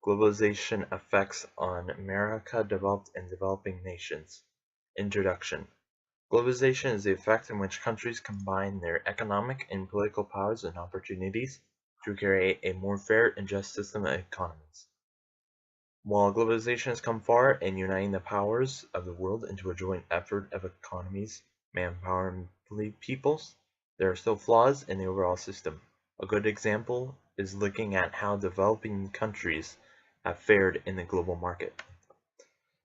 Globalization Effects on America, Developed and Developing Nations. Introduction. Globalization is the effect in which countries combine their economic and political powers and opportunities to create a more fair and just system of economies. While globalization has come far in uniting the powers of the world into a joint effort of economies, manpower, and peoples, there are still flaws in the overall system. A good example is looking at how developing countries have fared in the global market.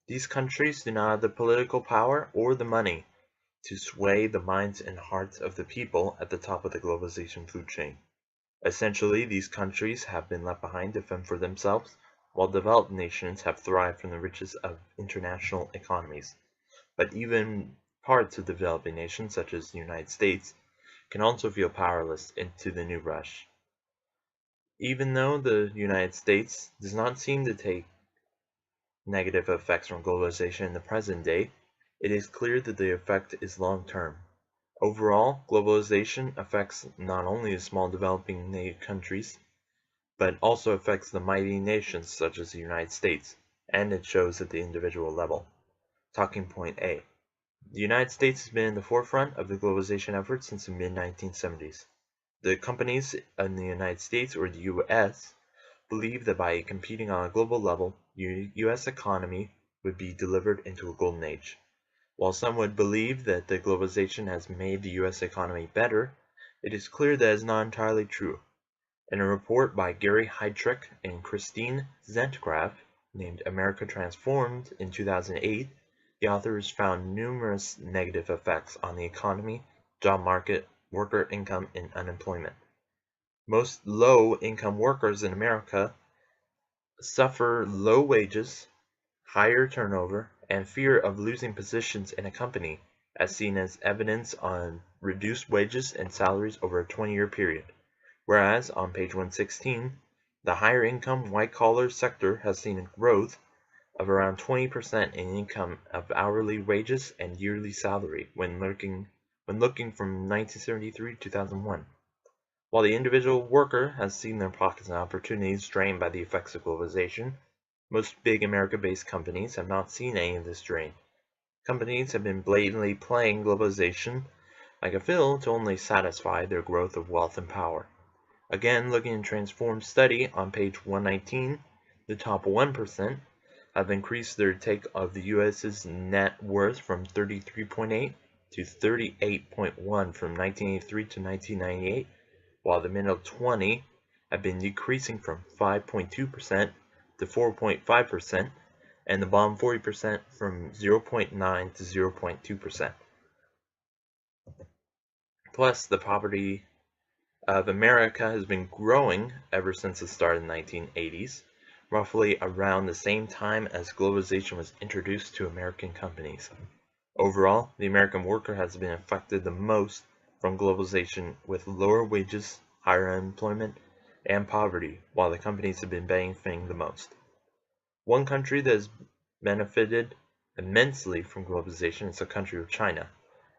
These countries do not have the political power or the money to sway the minds and hearts of the people at the top of the globalization food chain. Essentially, these countries have been left behind to fend for themselves, while developed nations have thrived from the riches of international economies. But even parts of developing nations, such as the United States, can also feel powerless into the new rush. Even though the United States does not seem to take negative effects from globalization in the present day, it is clear that the effect is long-term. Overall, globalization affects not only the small developing countries, but also affects the mighty nations such as the United States, and it shows at the individual level. Talking point A. The United States has been in the forefront of the globalization effort since the mid-1970s. The companies in the United States, or the US, believe that by competing on a global level, the US economy would be delivered into a golden age. While some would believe that the globalization has made the US economy better, it is clear that is not entirely true. In a report by Gary Heidrich and Christine Zentgraf, named America Transformed in 2008, the authors found numerous negative effects on the economy, job market, worker income, and unemployment. Most low-income workers in America suffer low wages, higher turnover, and fear of losing positions in a company, as seen as evidence on reduced wages and salaries over a 20-year period. Whereas, on page 116, the higher income white-collar sector has seen a growth of around 20% in income of hourly wages and yearly salary when looking from 1973 to 2001. While the individual worker has seen their pockets and opportunities drained by the effects of globalization, most big America-based companies have not seen any of this drain. Companies have been blatantly playing globalization like a fiddle to only satisfy their growth of wealth and power. Again, looking at Transformed study on page 119, the top 1% have increased their take of the US's net worth from 33.8 to 38.1 from 1983 to 1998, while the middle 20 have been decreasing from 5.2% to 4.5%, and the bottom 40% from 0.9 to 0.2%. Plus, the property of America has been growing ever since the start of the 1980s, roughly around the same time as globalization was introduced to American companies. Overall, the American worker has been affected the most from globalization, with lower wages, higher unemployment, and poverty, while the companies have been benefiting the most. One country that has benefited immensely from globalization is the country of China.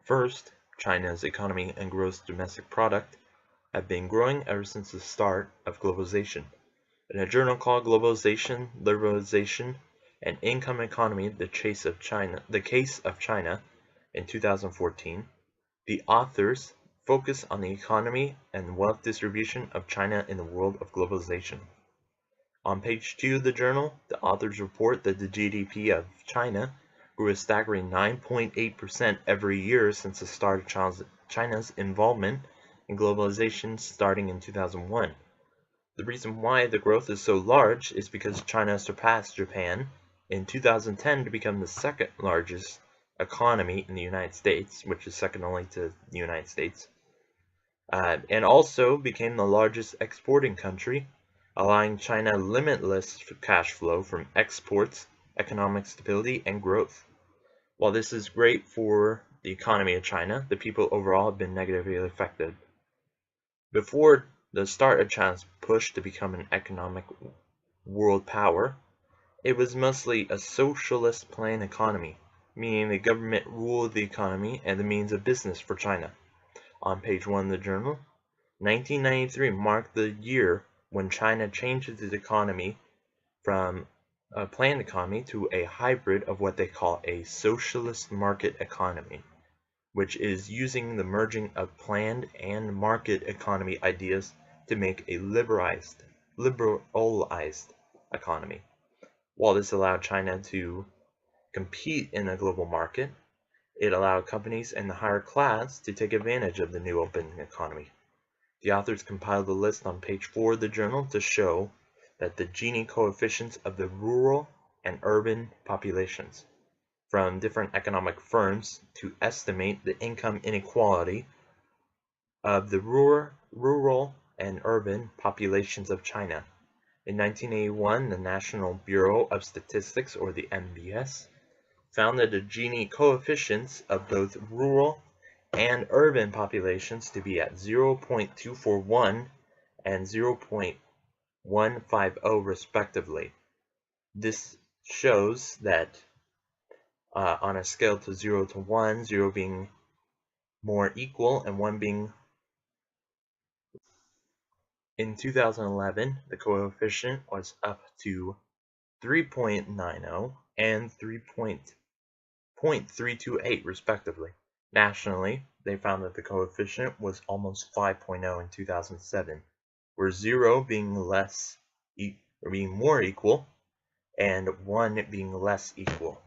First, China's economy and gross domestic product have been growing ever since the start of globalization. In a journal called Globalization, Liberalization, and Income Economy, the Case of China, in 2014, the authors focus on the economy and wealth distribution of China in the world of globalization. On page 2 of the journal, the authors report that the GDP of China grew a staggering 9.8% every year since the start of China's involvement in globalization starting in 2001. The reason why the growth is so large is because China surpassed Japan in 2010 to become the second largest economy in the United States, which is second only to the United States, and also became the largest exporting country, allowing China limitless cash flow from exports, economic stability, and growth. While this is great for the economy of China, the people overall have been negatively affected. Before the start of China's push to become an economic world power, it was mostly a socialist planned economy, meaning the government ruled the economy and the means of business for China. On page 1 of the journal, 1993 marked the year when China changed its economy from a planned economy to a hybrid of what they call a socialist market economy, which is using the merging of planned and market economy ideas to make a liberalized economy. While this allowed China to compete in a global market, it allowed companies in the higher class to take advantage of the new open economy. The authors compiled a list on page 4 of the journal to show that the Gini coefficients of the rural and urban populations from different economic firms to estimate the income inequality of the rural and urban populations of China. In 1981, the National Bureau of Statistics, or the NBS, found that the Gini coefficients of both rural and urban populations to be at 0.241 and 0.150 respectively. This shows that on a scale to 0 to 1, 0 being more equal and 1 being... In 2011, the coefficient was up to 3.90 and 3.328 respectively. Nationally, they found that the coefficient was almost 5.0 in 2007, where 0 being being more equal and 1 being less equal.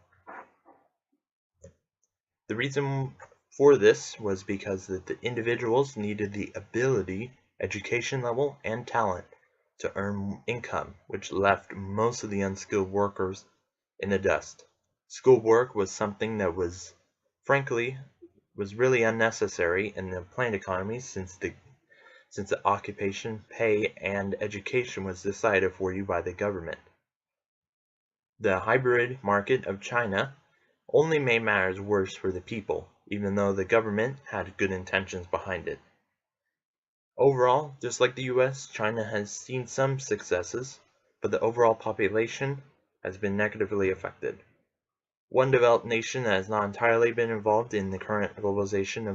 The reason for this was because the individuals needed the ability, education level, and talent to earn income, which left most of the unskilled workers in the dust. Schoolwork was something that was really unnecessary in the planned economy since the occupation, pay, and education was decided for you by the government. The hybrid market of China only made matters worse for the people, even though the government had good intentions behind it. Overall, just like the US, China has seen some successes, but the overall population has been negatively affected. One developed nation that has not entirely been involved in the current globalization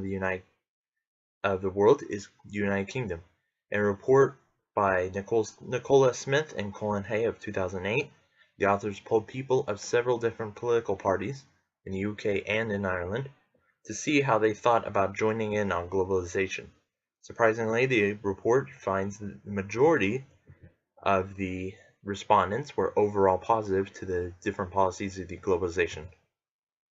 of the world is the United Kingdom. In a report by Nicola Smith and Colin Hay of 2008, the authors polled people of several different political parties in the UK and in Ireland to see how they thought about joining in on globalization. Surprisingly, the report finds that the majority of the respondents were overall positive to the different policies of the globalization.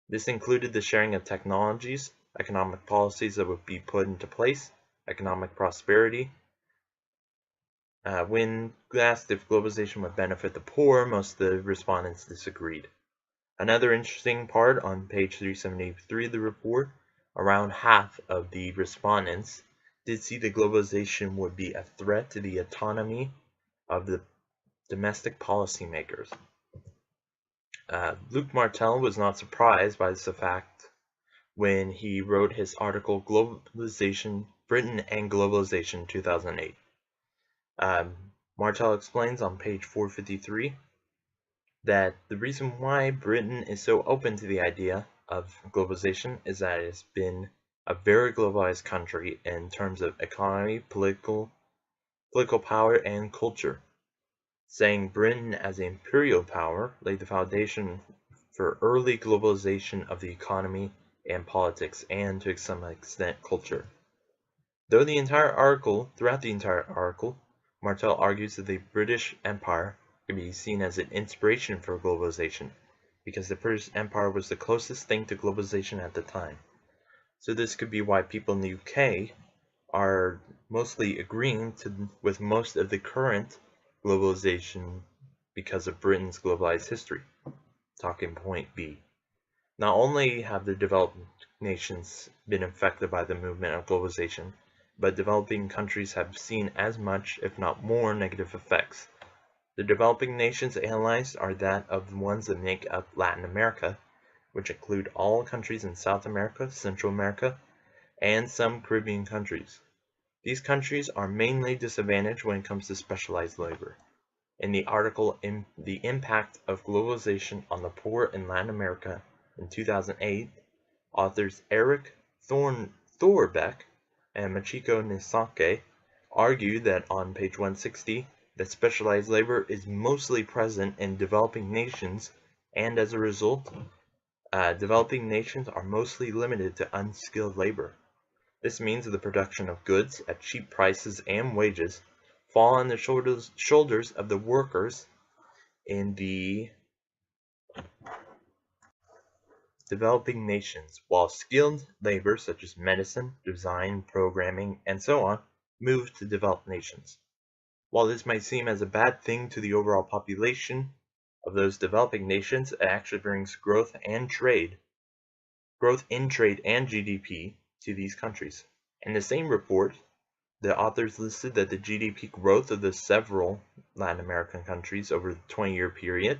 This included the sharing of technologies, economic policies that would be put into place, economic prosperity. When asked if globalization would benefit the poor, most of the respondents disagreed. Another interesting part on page 373 of the report, around half of the respondents did see that globalization would be a threat to the autonomy of the domestic policymakers. Luc Martel was not surprised by this fact when he wrote his article Globalization, Britain and Globalization 2008. Martel explains on page 453 that the reason why Britain is so open to the idea of globalization is that it's been a very globalized country in terms of economy, political power, and culture. Saying Britain as an imperial power laid the foundation for early globalization of the economy and politics, and to some extent culture. Throughout the entire article, Martel argues that the British Empire can be seen as an inspiration for globalization, because the British Empire was the closest thing to globalization at the time. So this could be why people in the UK are mostly agreeing with most of the current globalization because of Britain's globalized history. Talking point B. Not only have the developed nations been affected by the movement of globalization, but developing countries have seen as much, if not more, negative effects. The developing nations analyzed are that of the ones that make up Latin America, which include all countries in South America, Central America, and some Caribbean countries. These countries are mainly disadvantaged when it comes to specialized labor. In the article The Impact of Globalization on the Poor in Latin America in 2008, authors Eric Thorbeck and Machiko Nisake argue that on page 160, that specialized labor is mostly present in developing nations, and as a result, developing nations are mostly limited to unskilled labor. This means that the production of goods at cheap prices and wages fall on the shoulders of the workers in the developing nations, while skilled labor such as medicine, design, programming, and so on move to developed nations. While this might seem as a bad thing to the overall population of those developing nations, it actually brings growth in trade and GDP to these countries. In the same report, the authors listed that the GDP growth of the several Latin American countries over the 20-year period,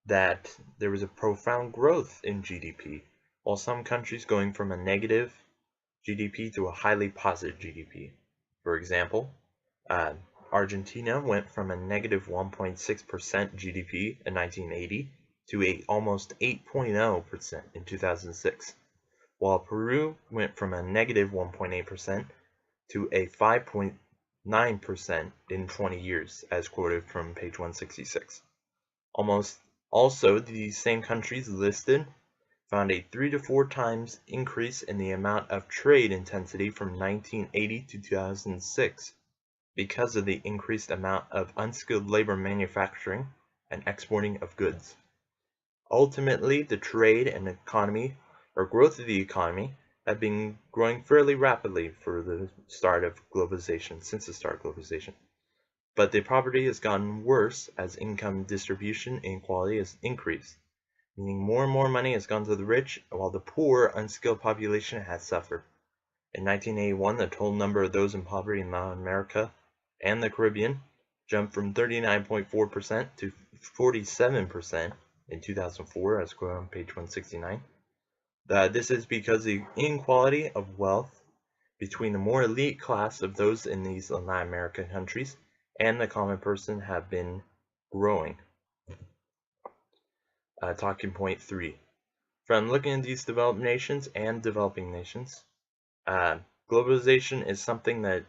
that there was a profound growth in GDP, while some countries going from a negative GDP to a highly positive GDP. For example, Argentina went from a negative 1.6% GDP in 1980 to almost 8.0% in 2006, while Peru went from a negative 1.8% to a 5.9% in 20 years, as quoted from page 166. Also, these same countries listed found a 3 to 4 times increase in the amount of trade intensity from 1980 to 2006 because of the increased amount of unskilled labor manufacturing and exporting of goods. Ultimately, the trade and economy, or growth of the economy, have been growing fairly rapidly for the start of globalization, since the start of globalization. But the poverty has gotten worse as income distribution inequality has increased, meaning more and more money has gone to the rich, while the poor, unskilled population has suffered. In 1981, the total number of those in poverty in Latin America and the Caribbean jumped from 39.4% to 47% in 2004, as quoted on page 169. This is because the inequality of wealth between the more elite class of those in these Latin American countries and the common person have been growing. Talking point 3. From looking at these developed nations and developing nations, globalization is something that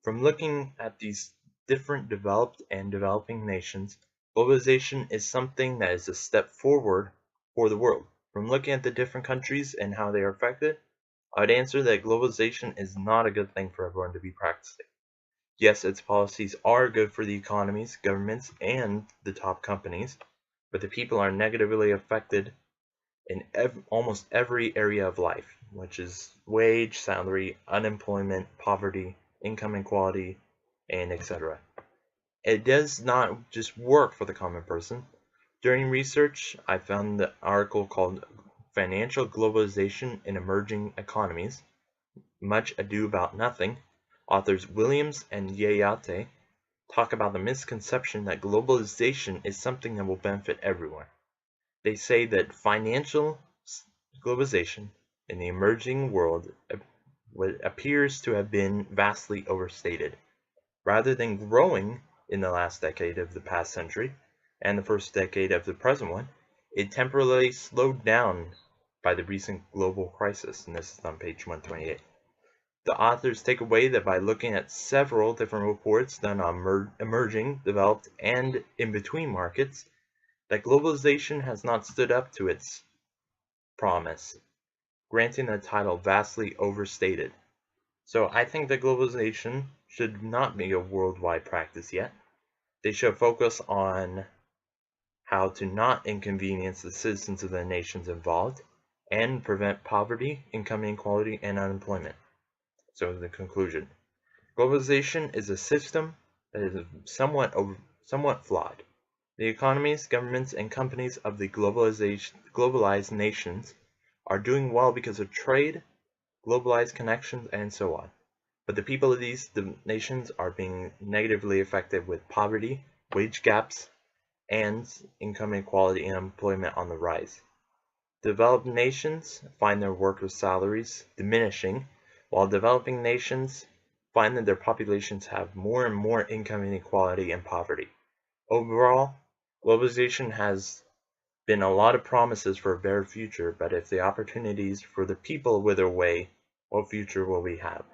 From looking at these different developed and developing nations, globalization is something that is a step forward for the world. From looking at the different countries and how they are affected, I would answer that globalization is not a good thing for everyone to be practicing. Yes, its policies are good for the economies, governments, and the top companies, but the people are negatively affected in almost every area of life, which is wage, salary, unemployment, poverty, income inequality, and etc. It does not just work for the common person. During research, I found the article called Financial Globalization in Emerging Economies, Much Ado About Nothing. Authors Williams and Yayate talk about the misconception that globalization is something that will benefit everyone. They say that financial globalization in the emerging world appears to have been vastly overstated. Rather than growing in the last decade of the past century and the first decade of the present one, it temporarily slowed down by the recent global crisis, and this is on page 128. The authors take away that by looking at several different reports done on emerging, developed, and in-between markets, that globalization has not stood up to its promise, granting the title vastly overstated. So I think that globalization should not be a worldwide practice yet. They should focus on how to not inconvenience the citizens of the nations involved and prevent poverty, income inequality, and unemployment. So the conclusion. Globalization is a system that is somewhat flawed. The economies, governments, and companies of the globalized nations are doing well because of trade, globalized connections, and so on. But the people of these nations are being negatively affected with poverty, wage gaps, and income inequality and unemployment on the rise. Developed nations find their workers' salaries diminishing, while developing nations find that their populations have more and more income inequality and poverty. Overall, globalization has been a lot of promises for a better future, but if the opportunities for the people wither away What future will we have?